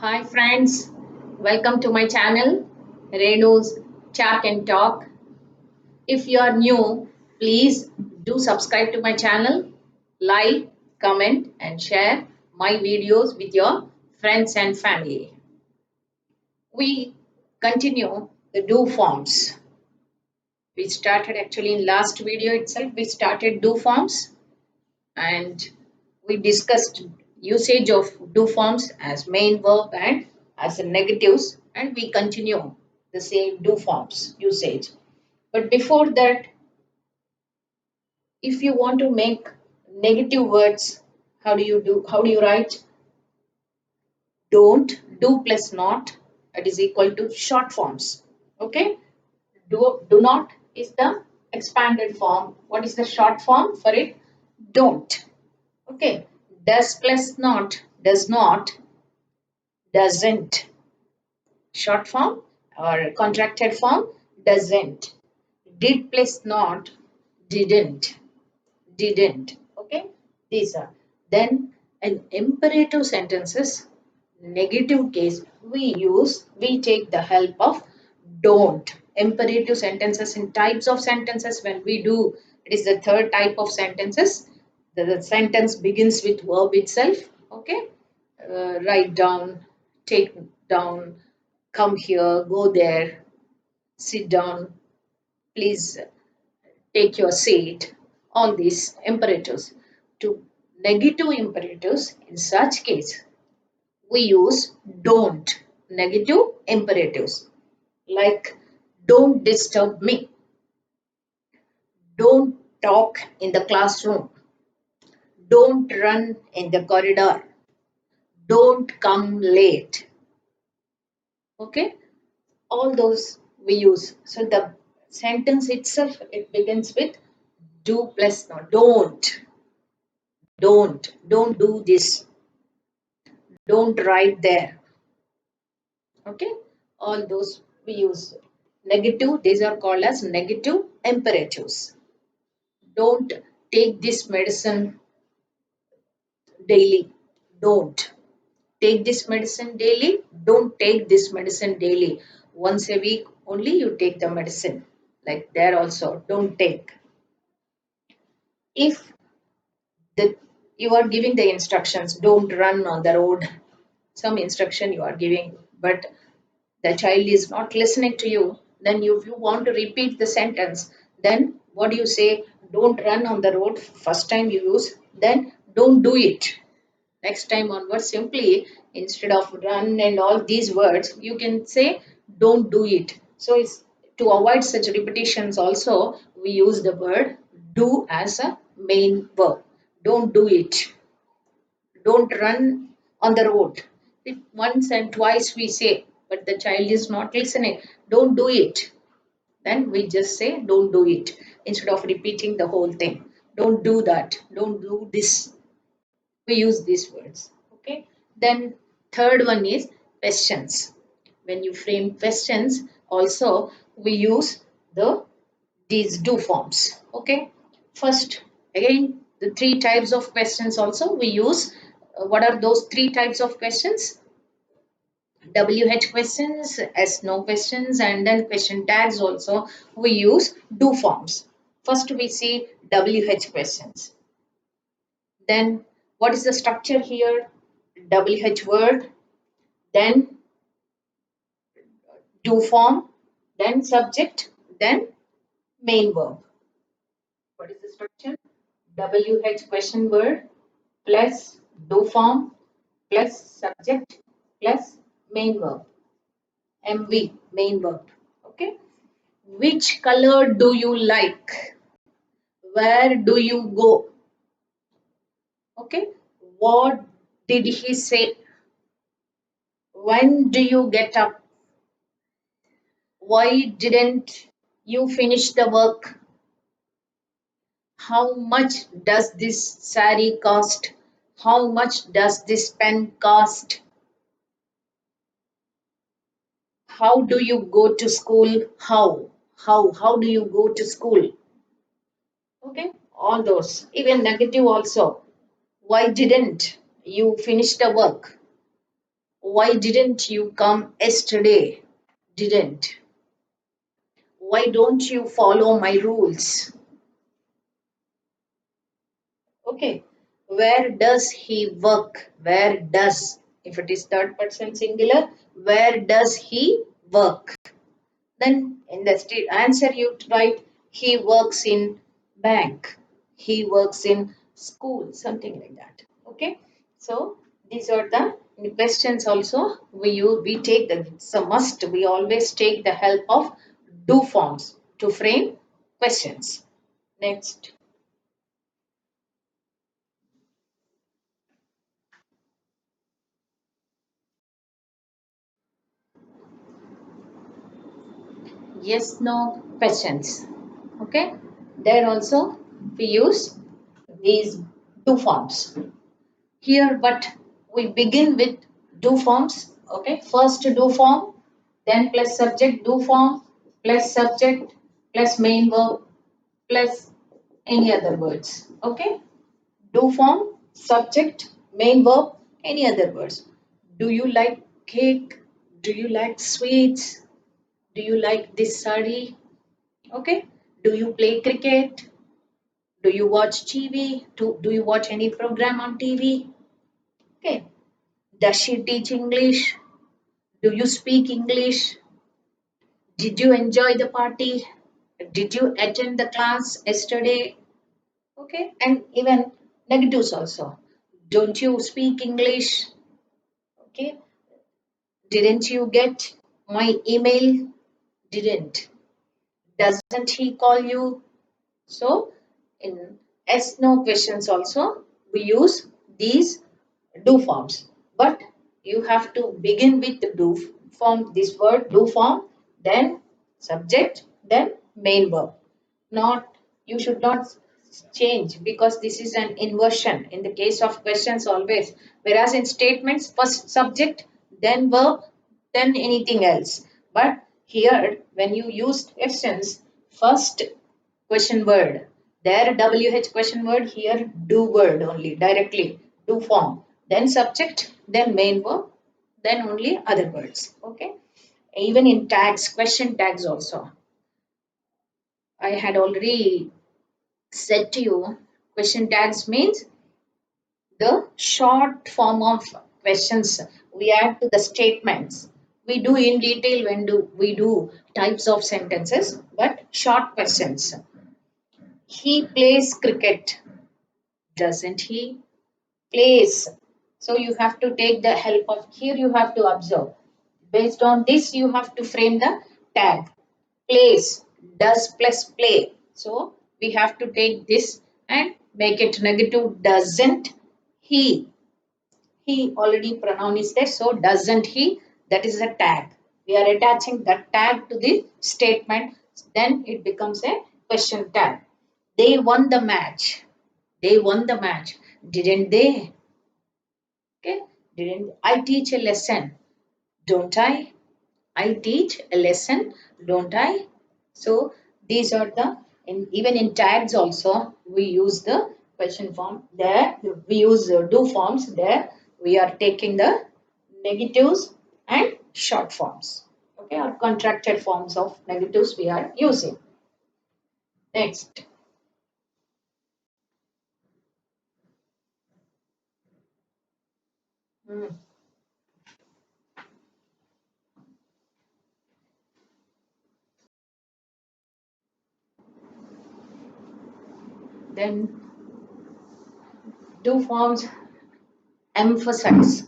Hi friends, welcome to my channel Renu's Chat and Talk. If you are new, please do subscribe to my channel, like, comment and share my videos with your friends and family. We continue the do forms. We started actually in last video itself, we started do forms and we discussed usage of do forms as main verb and as a negatives, and we continue the same do forms usage. But before that, if you want to make negative words, how do you write? Don't, do plus not, that is equal to short forms. Okay, do not is the expanded form. What is the short form for it? Don't. Okay, does plus not, does not, doesn't. Short form or contracted form, doesn't. Did plus not, didn't. Didn't. Okay, these are. Then in imperative sentences, negative case, we take the help of don't. Imperative sentences in types of sentences when we do, it is the third type of sentences. The sentence begins with verb itself. Okay, write down, take down, come here, go there, sit down, please take your seat. All these imperatives. To negative imperatives, in such case, we use don't. Negative imperatives like don't disturb me, don't talk in the classroom, don't run in the corridor, don't come late. Okay, all those we use. So the sentence itself, it begins with do plus not. Don't do this, don't write there. Okay, all those we use. Negative, these are called as negative imperatives. Don't take this medicine daily. Don't take this medicine daily. Don't take this medicine daily. Once a week only you take the medicine. Like there also, don't take. If the you are giving the instructions, don't run on the road, some instruction you are giving, but the child is not listening to you, then if you want to repeat the sentence, then what do you say? Don't run on the road. First time you use, then don't do it. Next time onwards, simply instead of run and all these words, you can say don't do it. So it's to avoid such repetitions also, we use the word do as a main verb. Don't do it. Don't run on the road. It once and twice we say, but the child is not listening. Don't do it. Then we just say, don't do it instead of repeating the whole thing. Don't do that. Don't do this. We use these words. Okay. Then third one is questions. When you frame questions, also we use these do forms. Okay. First, again, the three types of questions also we use. What are those three types of questions? WH questions, S no questions, and then question tags also we use do forms. First we see WH questions. Then what is the structure here? WH word, then do form, then subject, then main verb. What is the structure? WH question word plus do form plus subject plus main verb. MV, main verb. Okay. Which color do you like? Where do you go? Okay. What did he say? When do you get up? Why didn't you finish the work? How much does this saree cost? How much does this pen cost? How do you go to school? How do you go to school? Okay, all those. Even negative also. Why didn't you finish the work? Why didn't you come yesterday? Didn't. Why don't you follow my rules? Okay. Where does he work? Where does? If it is third person singular, where does he work? Then in the answer you write, he works in bank. He works in school, something like that. Okay. So these are the questions also. We take the, it's a must. We always take the help of do forms to frame questions. Next. Yes, no questions. Okay. There also we use these do forms. Here, but we begin with do forms. Okay. First do form, then plus subject do form, plus subject, plus main verb, plus any other words. Okay. Do form, subject, main verb, any other words. Do you like cake? Do you like sweets? Do you like this saree? Okay. Do you play cricket? Do you watch TV? Do you watch any program on TV? Okay. Does she teach English? Do you speak English? Did you enjoy the party? Did you attend the class yesterday? Okay. And even negatives also. Don't you speak English? Okay. Didn't you get my email? Didn't. Doesn't he call you? So, in yes no questions also, we use these do forms. But you have to begin with the do form, this word do form, then subject, then main verb. Not, you should not change because this is an inversion in the case of questions always. Whereas in statements, first subject, then verb, then anything else. But here, when you use questions, first question word. There WH question word, here do word only directly, do form. Then subject, then main verb, then only other words. Okay. Even in tags, question tags also. I had already said to you, question tags means the short form of questions we add to the statements. We do in detail when do we do types of sentences, but short questions. He plays cricket, doesn't he? Plays. So you have to take the help of here you have to observe. Based on this, you have to frame the tag. Plays, does plus play. So we have to take this and make it negative. Doesn't he? He already pronoun is there. So doesn't he? That is a tag. We are attaching that tag to the statement. Then it becomes a question tag. They won the match. They won the match. Didn't they? Okay. Didn't I teach a lesson? Don't I? I teach a lesson, don't I? So these are the even in tags also we use the question form. There we use do forms. There we are taking the negatives and short forms. Okay, or contracted forms of negatives we are using. Next. Hmm. Then do forms emphasize.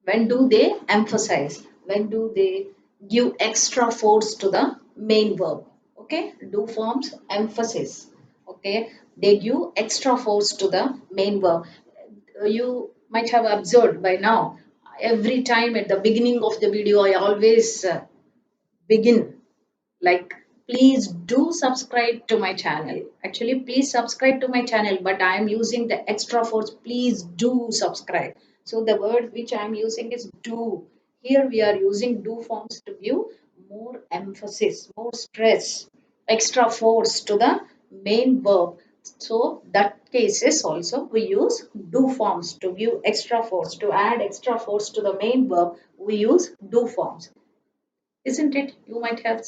When do they emphasize? When do they give extra force to the main verb? Okay, do forms emphasis. Okay, they give extra force to the main verb. You might have observed by now, every time at the beginning of the video, I always begin like please do subscribe to my channel. Actually, please subscribe to my channel, but I am using the extra force, please do subscribe. So the word which I am using is do. Here we are using do forms to give more emphasis, more stress, extra force to the main verb, so that cases also we use do forms to give extra force, to add extra force to the main verb. We use do forms, isn't it? You might have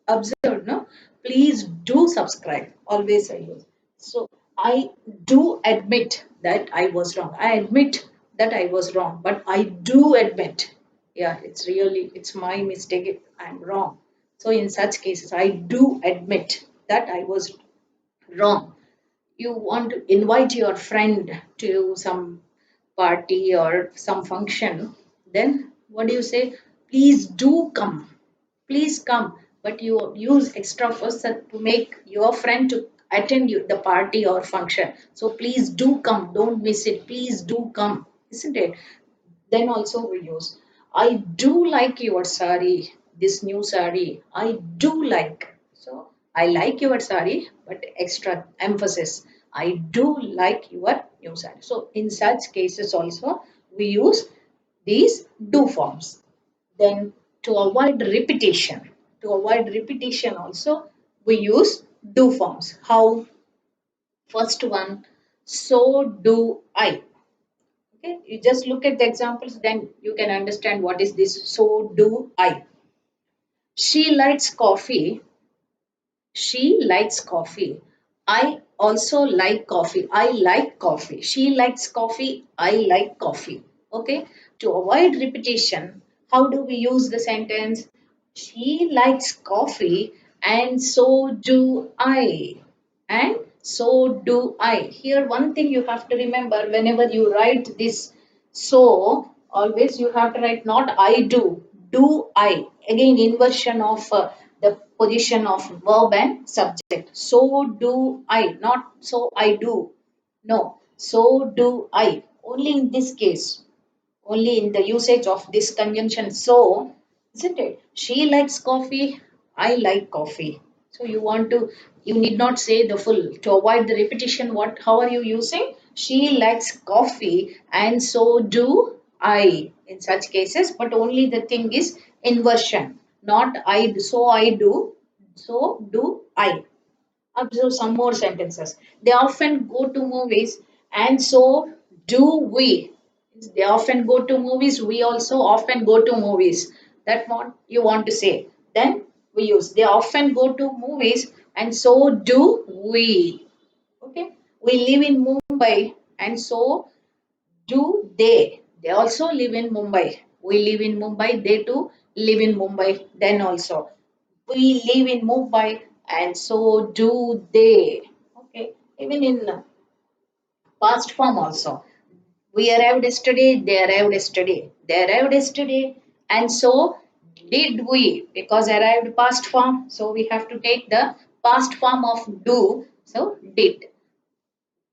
observed, no? Please do subscribe. Always I use. So I do admit that I was wrong. I admit that I was wrong, but I do admit, yeah, it's my mistake. I'm wrong. So in such cases, I do admit that I was wrong. You want to invite your friend to some party or some function, then what do you say? Please do come. Please come. But you use extra force to make your friend to attend the party or function. So please do come. Don't miss it. Please do come. Isn't it? Then also we use I do like your saree, this new saree. I do like. So I like your saree, but extra emphasis, I do like your new saree. So in such cases also we use these do forms. Then to avoid repetition, also we use do forms. How? First one, so do I. Okay, you just look at the examples, then you can understand what is this. So do I. She likes coffee. She likes coffee. I also like coffee. I like coffee. She likes coffee. I like coffee. Okay. To avoid repetition, how do we use the sentence? She likes coffee and so do I. And so do I. Here, one thing you have to remember whenever you write this, so always you have to write not I do I. Again, inversion of the position of verb and subject. So do I, not so I do. No, so do I. Only in this case, only in the usage of this conjunction so, isn't it? She likes coffee, I like coffee. So you need not say the full. To avoid the repetition, what, how are you using? She likes coffee and so do I in such cases, but only the thing is inversion, not I, so I do, so do I. Observe some more sentences. They often go to movies, and so do we. They often go to movies. We also often go to movies. That what you want to say. Then we use. They often go to movies, and so do we. Okay. We live in Mumbai, and so do they. They also live in Mumbai. We live in Mumbai. They too live in Mumbai. Then also we live in Mumbai and so do they. Okay, even in past form also. We arrived yesterday, they arrived yesterday. They arrived yesterday and so did we, because arrived past form. So we have to take the past form of do. So did.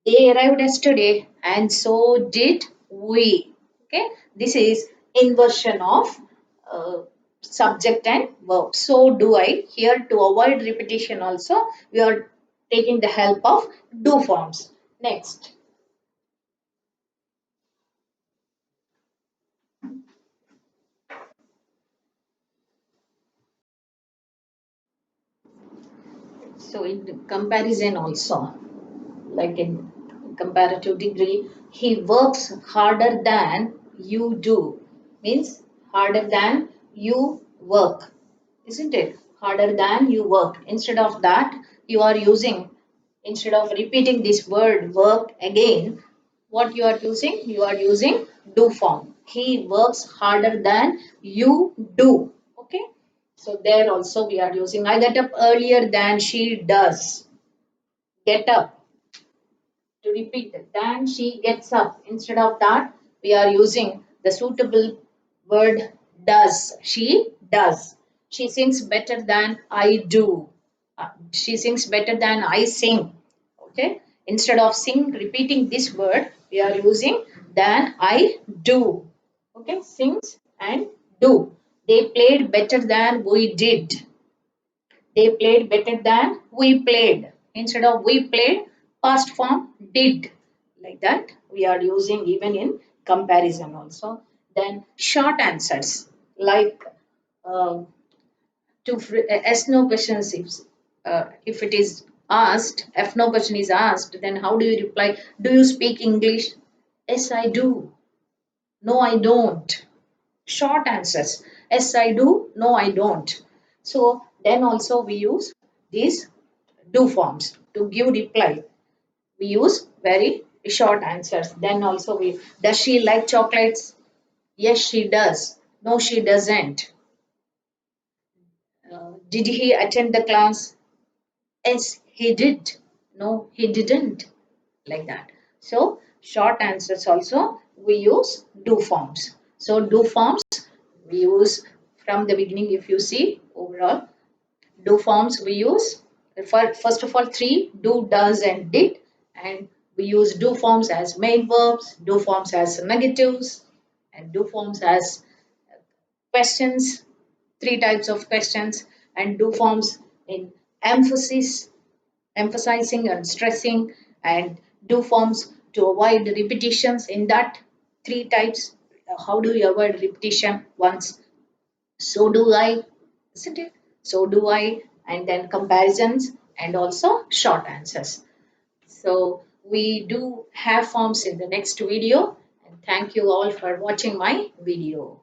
They arrived yesterday and so did we. Okay, this is inversion of uh, subject and verb. So do I. Here to avoid repetition also we are taking the help of do forms. Next. So in comparison also, like in comparative degree, he works harder than you do. Means harder than you work, isn't it? Harder than you work. Instead of that, you are using, instead of repeating this word work again, what you are using? You are using do form. He works harder than you do. Okay. So there also we are using I get up earlier than she does. Get up, to repeat that. Then she gets up. Instead of that, we are using the suitable word does. She does. She sings better than I do. She sings better than I sing. Okay. Instead of sing, repeating this word, we are using than I do. Okay. Sings and do. They played better than we did. They played better than we played. Instead of we played, past form did. Like that, we are using even in comparison also. Then short answers like uh, to yes no questions if it is asked, if no question is asked, then how do you reply? Do you speak English? Yes, I do. No, I don't. Short answers. Yes, I do. No, I don't. So then also we use these do forms to give reply. We use very short answers. Then also we, does she like chocolates? Yes, she does. No, she doesn't. Did he attend the class? Yes, he did. No, he didn't. Like that. So short answers also we use do forms. So do forms we use from the beginning. If you see overall, do forms we use for first of all three: do, does, and did, and we use do forms as main verbs, do forms as negatives, and do forms as questions, three types of questions, and do forms in emphasis, emphasizing and stressing, and do forms to avoid repetitions in that three types. How do you avoid repetition? Once, so do I, isn't it? So do I, and then comparisons and also short answers. So we do have forms in the next video, and thank you all for watching my video.